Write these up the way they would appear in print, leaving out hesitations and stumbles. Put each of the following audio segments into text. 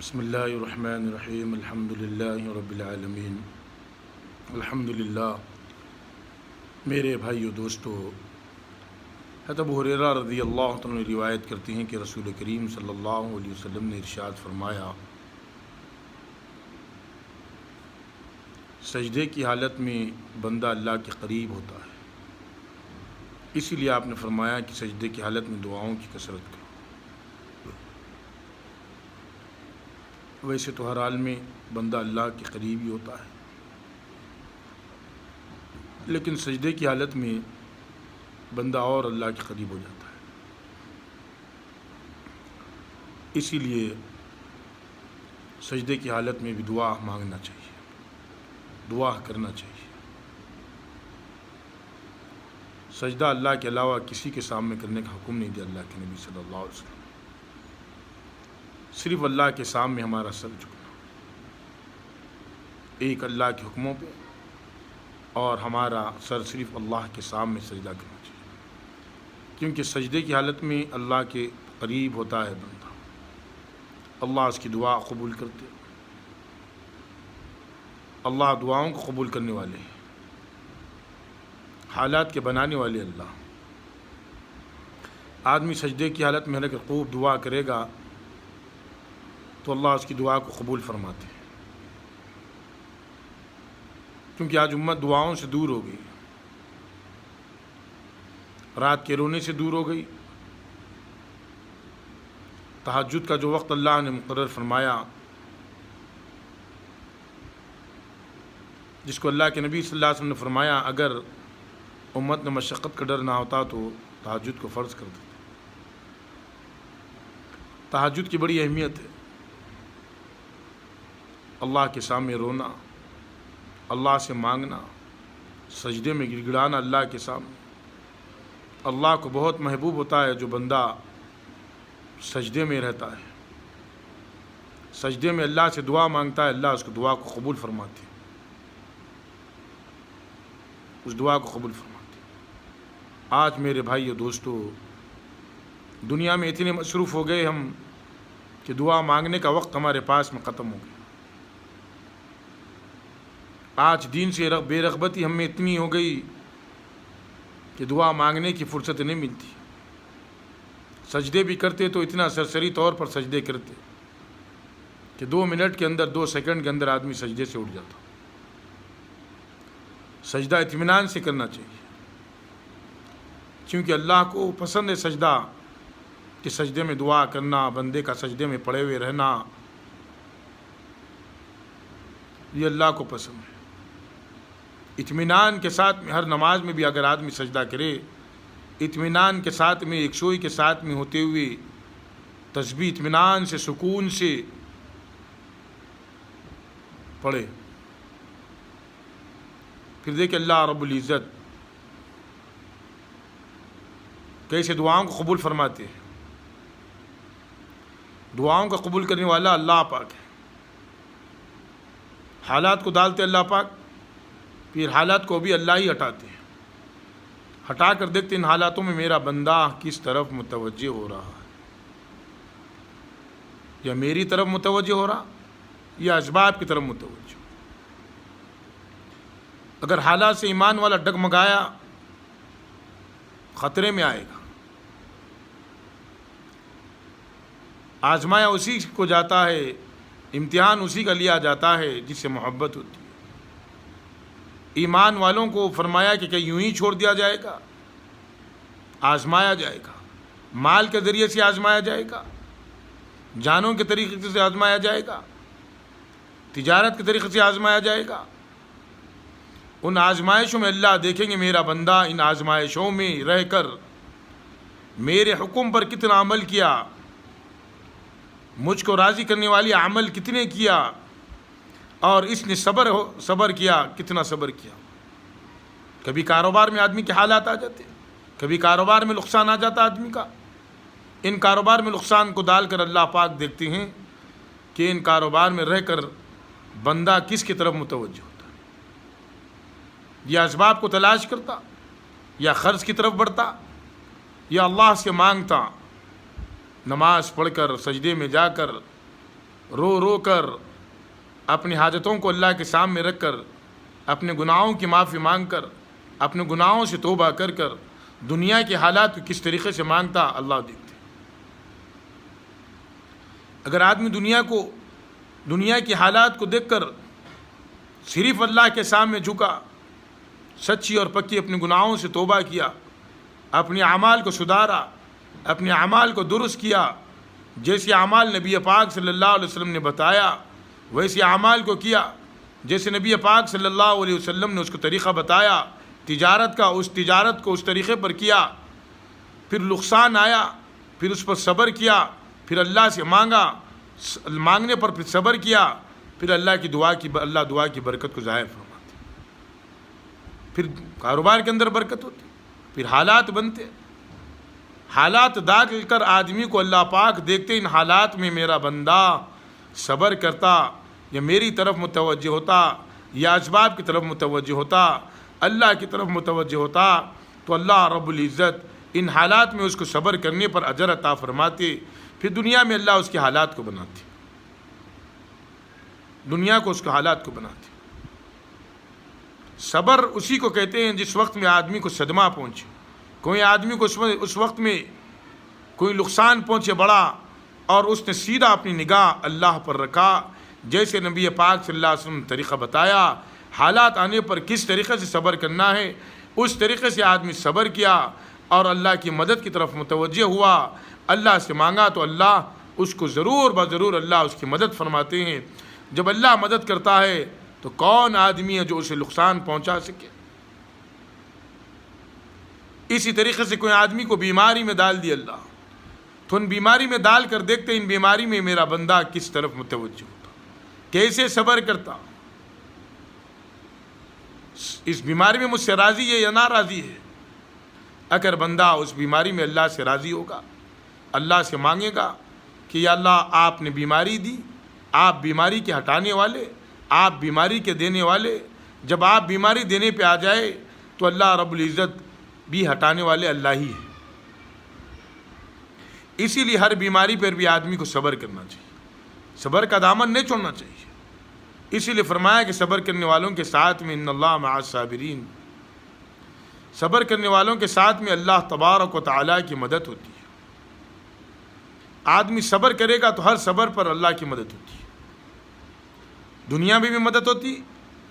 بسم اللہ الرحمن الرحیم الحمد للہ رب العالمین الحمد للہ۔ میرے بھائیو دوستو، حضرت ابو ہریرہ رضی اللہ عنہ روایت کرتے ہیں کہ رسول کریم صلی اللہ علیہ وسلم نے ارشاد فرمایا، سجدے کی حالت میں بندہ اللہ کے قریب ہوتا ہے، اسی لیے آپ نے فرمایا کہ سجدے کی حالت میں دعاؤں کی کثرت کرو۔ ویسے تو ہر حال میں بندہ اللہ کے قریب ہی ہوتا ہے، لیکن سجدے کی حالت میں بندہ اور اللہ کے قریب ہو جاتا ہے، اسی لیے سجدے کی حالت میں بھی دعا مانگنا چاہیے، دعا کرنا چاہیے۔ سجدہ اللہ کے علاوہ کسی کے سامنے کرنے کا حکم نہیں دیا اللہ کے نبی صلی اللہ علیہ وسلم، صرف اللہ کے سامنے ہمارا سر جھکنا، ایک اللہ کے حکموں پہ، اور ہمارا سر صرف اللہ کے سامنے سجدہ کرنا چاہیے، کیونکہ سجدے کی حالت میں اللہ کے قریب ہوتا ہے بندہ، اللہ اس کی دعا قبول کرتے، اللہ دعاؤں کو قبول کرنے والے ہیں، حالات کے بنانے والے اللہ۔ آدمی سجدے کی حالت میں رہ کر خوب دعا کرے گا تو اللہ اس کی دعا کو قبول فرماتے ہیں، کیونکہ آج امت دعاؤں سے دور ہو گئی، رات کے رونے سے دور ہو گئی۔ تہجد کا جو وقت اللہ نے مقرر فرمایا، جس کو اللہ کے نبی صلی اللہ علیہ وسلم نے فرمایا اگر امت میں مشقت کا ڈر نہ ہوتا تو تہجد کو فرض کر دیتے۔ تہجد کی بڑی اہمیت ہے، اللہ کے سامنے رونا، اللہ سے مانگنا، سجدے میں گڑ گڑانا اللہ کے سامنے۔ اللہ کو بہت محبوب ہوتا ہے جو بندہ سجدے میں رہتا ہے، سجدے میں اللہ سے دعا مانگتا ہے، اللہ اس کو دعا کو قبول فرماتے ہیں، اس دعا کو قبول فرماتے ہیں۔ آج میرے بھائی اور دوستو، دنیا میں اتنے مصروف ہو گئے ہم کہ دعا مانگنے کا وقت ہمارے پاس میں ختم ہو گیا۔ آج دین سے بے رغبتی ہم میں اتنی ہو گئی کہ دعا مانگنے کی فرصت نہیں ملتی، سجدے بھی کرتے تو اتنا سرسری طور پر سجدے کرتے کہ 2 منٹ کے اندر 2 سیکنڈ کے اندر آدمی سجدے سے اٹھ جاتا۔ سجدہ اطمینان سے کرنا چاہیے، کیونکہ اللہ کو پسند ہے سجدہ، کہ سجدے میں دعا کرنا، بندے کا سجدے میں پڑے ہوئے رہنا، یہ اللہ کو پسند ہے۔ اطمینان کے ساتھ میں ہر نماز میں بھی اگر آدمی سجدہ کرے، اطمینان کے ساتھ میں، یکسوئی کے ساتھ میں ہوتے ہوئے، تسبیح اطمینان سے، سکون سے پڑھے، پھر دیکھیں اللہ رب العزت کیسے دعاؤں کو قبول فرماتے ہیں۔ دعاؤں کا قبول کرنے والا اللہ پاک ہے۔ حالات کو ڈالتے اللہ پاک، پھر حالات کو بھی اللہ ہی ہٹاتے ہیں، ہٹا کر دیکھتے ان حالاتوں میں میرا بندہ کس طرف متوجہ ہو رہا ہے، یا میری طرف متوجہ ہو رہا یا اسباب کی طرف متوجہ۔ اگر حالات سے ایمان والا ڈگمگایا، خطرے میں آئے گا۔ آزمایا اسی کو جاتا ہے، امتحان اسی کا لیا جاتا ہے جس سے محبت ہوتی ہے۔ ایمان والوں کو فرمایا کہ یوں ہی چھوڑ دیا جائے گا، آزمایا جائے گا، مال کے ذریعے سے آزمایا جائے گا، جانوں کے طریقے سے آزمایا جائے گا، تجارت کے طریقے سے آزمایا جائے گا۔ ان آزمائشوں میں اللہ دیکھیں گے میرا بندہ ان آزمائشوں میں رہ کر میرے حکم پر کتنا عمل کیا، مجھ کو راضی کرنے والی عمل کتنے کیا، اور اس نے صبر کیا، کتنا صبر کیا۔ کبھی کاروبار میں آدمی کے حالات آ جاتے، کبھی کاروبار میں نقصان آ جاتا آدمی کا، ان کاروبار میں نقصان کو ڈال کر اللہ پاک دیکھتے ہیں کہ ان کاروبار میں رہ کر بندہ کس کی طرف متوجہ ہوتا، یا اسباب کو تلاش کرتا، یا قرض کی طرف بڑھتا، یا اللہ سے مانگتا، نماز پڑھ کر سجدے میں جا کر رو رو کر اپنی حاجتوں کو اللہ کے سامنے رکھ کر اپنے گناہوں کی معافی مانگ کر اپنے گناہوں سے توبہ کر کر دنیا کے حالات کو کس طریقے سے مانگتا اللہ دیکھتے۔ اگر آدمی دنیا کی حالات کو دیکھ کر صرف اللہ کے سامنے جھکا، سچی اور پکی اپنے گناہوں سے توبہ کیا، اپنے اعمال کو سدھارا، اپنے اعمال کو درست کیا، جیسے اعمال نبی پاک صلی اللہ علیہ وسلم نے بتایا ویسے اعمال کو کیا، جیسے نبی پاک صلی اللہ علیہ وسلم نے اس کو طریقہ بتایا تجارت کا، اس تجارت کو اس طریقے پر کیا، پھر نقصان آیا، پھر اس پر صبر کیا، پھر اللہ سے مانگا، مانگنے پر پھر صبر کیا، پھر اللہ دعا کی برکت کو ظاہر فرماتے، پھر کاروبار کے اندر برکت ہوتی، پھر حالات بنتے، حالات داخل کر آدمی کو اللہ پاک دیکھتے، ان حالات میں میرا بندہ صبر کرتا یا میری طرف متوجہ ہوتا یا اسباب کی طرف متوجہ ہوتا، اللہ کی طرف متوجہ ہوتا، تو اللہ رب العزت ان حالات میں اس کو صبر کرنے پر اجر عطا فرماتے، پھر دنیا میں اللہ اس کے حالات کو بناتے، دنیا کو اس کے حالات کو بناتے۔ صبر اسی کو کہتے ہیں جس وقت میں آدمی کو صدمہ پہنچے، کوئی آدمی کو اس وقت میں کوئی نقصان پہنچے بڑا اور اس نے سیدھا اپنی نگاہ اللہ پر رکھا، جیسے نبی پاک صلی اللہ علیہ وسلم نے طریقہ بتایا حالات آنے پر کس طریقے سے صبر کرنا ہے، اس طریقے سے آدمی صبر کیا اور اللہ کی مدد کی طرف متوجہ ہوا، اللہ سے مانگا تو اللہ اس کو ضرور بضرور اللہ اس کی مدد فرماتے ہیں۔ جب اللہ مدد کرتا ہے تو کون آدمی ہے جو اسے نقصان پہنچا سکے؟ اسی طریقے سے کوئی آدمی کو بیماری میں ڈال دی اللہ، تو ان بیماری میں ڈال کر دیکھتے ان بیماری میں میرا بندہ کس طرف متوجہ ہوتا، کیسے صبر کرتا، اس بیماری میں مجھ سے راضی ہے یا ناراضی ہے۔ اگر بندہ اس بیماری میں اللہ سے راضی ہوگا، اللہ سے مانگے گا کہ یا اللہ آپ نے بیماری دی، آپ بیماری کے ہٹانے والے، آپ بیماری کے دینے والے، جب آپ بیماری دینے پہ آ جائے تو اللہ رب العزت بھی ہٹانے والے اللہ ہی ہے۔ اسی لیے ہر بیماری پر بھی آدمی کو صبر کرنا چاہیے، صبر کا دامن نہیں چھوڑنا چاہیے۔ اسی لیے فرمایا کہ صبر کرنے والوں کے ساتھ میں ان اللہ مع الصابرین، صبر کرنے والوں کے ساتھ میں اللہ تبارک و تعالیٰ کی مدد ہوتی ہے۔ آدمی صبر کرے گا تو ہر صبر پر اللہ کی مدد ہوتی ہے، دنیا میں بھی مدد ہوتی،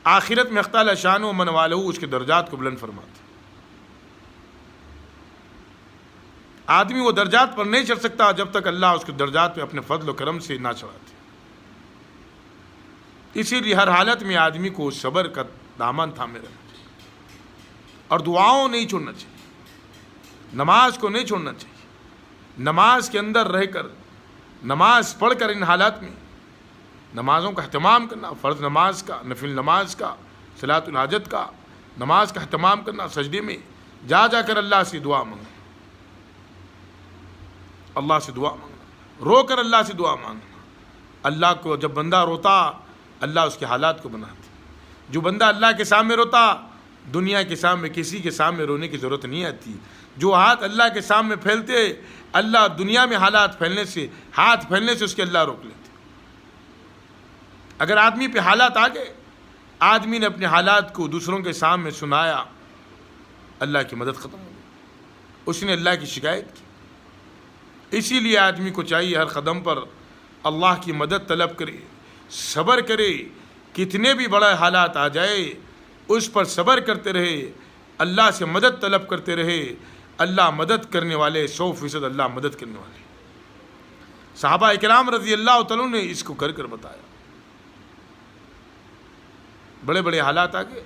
آخرت میں اختال شان و من والہ اس کے درجات کو بلند فرماتے۔ آدمی وہ درجات پر نہیں چڑھ سکتا جب تک اللہ اس کے درجات پہ اپنے فضل و کرم سے نہ چڑھاتے۔ اسی لیے ہر حالت میں آدمی کو صبر کا دامن تھامے رہنا چاہیے اور دعاؤں نہیں چھوڑنا چاہیے، نماز کو نہیں چھوڑنا چاہیے، نماز کے اندر رہ کر، نماز پڑھ کر ان حالات میں نمازوں کا اہتمام کرنا، فرض نماز کا، نفل نماز کا، صلاۃ الحاجت کا، نماز کا اہتمام کرنا، سجدے میں جا کر اللہ سے دعا مانگنا، اللہ سے دعا مانگنا، رو کر اللہ سے دعا مانگنا۔ اللہ کو جب بندہ روتا اللہ اس کے حالات کو بناتے۔ جو بندہ اللہ کے سامنے روتا دنیا کے سامنے کسی کے سامنے رونے کی ضرورت نہیں آتی۔ جو ہاتھ اللہ کے سامنے پھیلتے اللہ دنیا میں ہاتھ پھیلنے سے اس کے اللہ روک لیتے۔ اگر آدمی پہ حالات آ گئے، آدمی نے اپنے حالات کو دوسروں کے سامنے سنایا، اللہ کی مدد ختم ہو گئی، اس نے اللہ کی شکایت کی۔ اسی لیے آدمی کو چاہیے ہر قدم پر اللہ کی مدد طلب کرے، صبر کرے، کتنے بھی بڑے حالات آ جائے اس پر صبر کرتے رہے، اللہ سے مدد طلب کرتے رہے۔ اللہ مدد کرنے والے 100% اللہ مدد کرنے والے۔ صحابہ اکرام رضی اللہ تعالیٰ نے اس کو کر بتایا۔ بڑے بڑے حالات آ گئے،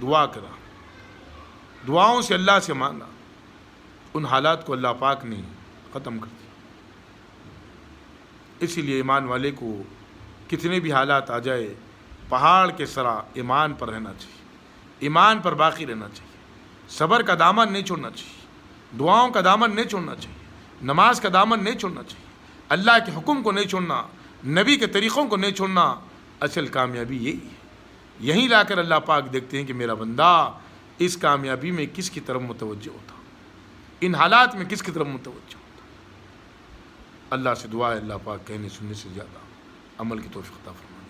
دعا کرا، دعاؤں سے اللہ سے مانگا، ان حالات کو اللہ پاک نے ختم کر دیا۔ اسی لیے ایمان والے کو کتنے بھی حالات آ جائے پہاڑ کے سرا ایمان پر رہنا چاہیے، ایمان پر باقی رہنا چاہیے، صبر کا دامن نہیں چھوڑنا چاہیے، دعاؤں کا دامن نہیں چھوڑنا چاہیے، نماز کا دامن نہیں چھوڑنا چاہیے، اللہ کے حکم کو نہیں چھوڑنا، نبی کے طریقوں کو نہیں چھوڑنا۔ اصل کامیابی یہی ہے۔ یہیں لا کر اللہ پاک دیکھتے ہیں کہ میرا بندہ اس کامیابی میں کس کی طرف متوجہ ہوتا، ان حالات میں کس کی طرف متوجہ ہوتا۔ اللہ سے دعا ہے اللہ پاک کہنے سننے سے زیادہ عمل کی توفیق عطا فرمائے.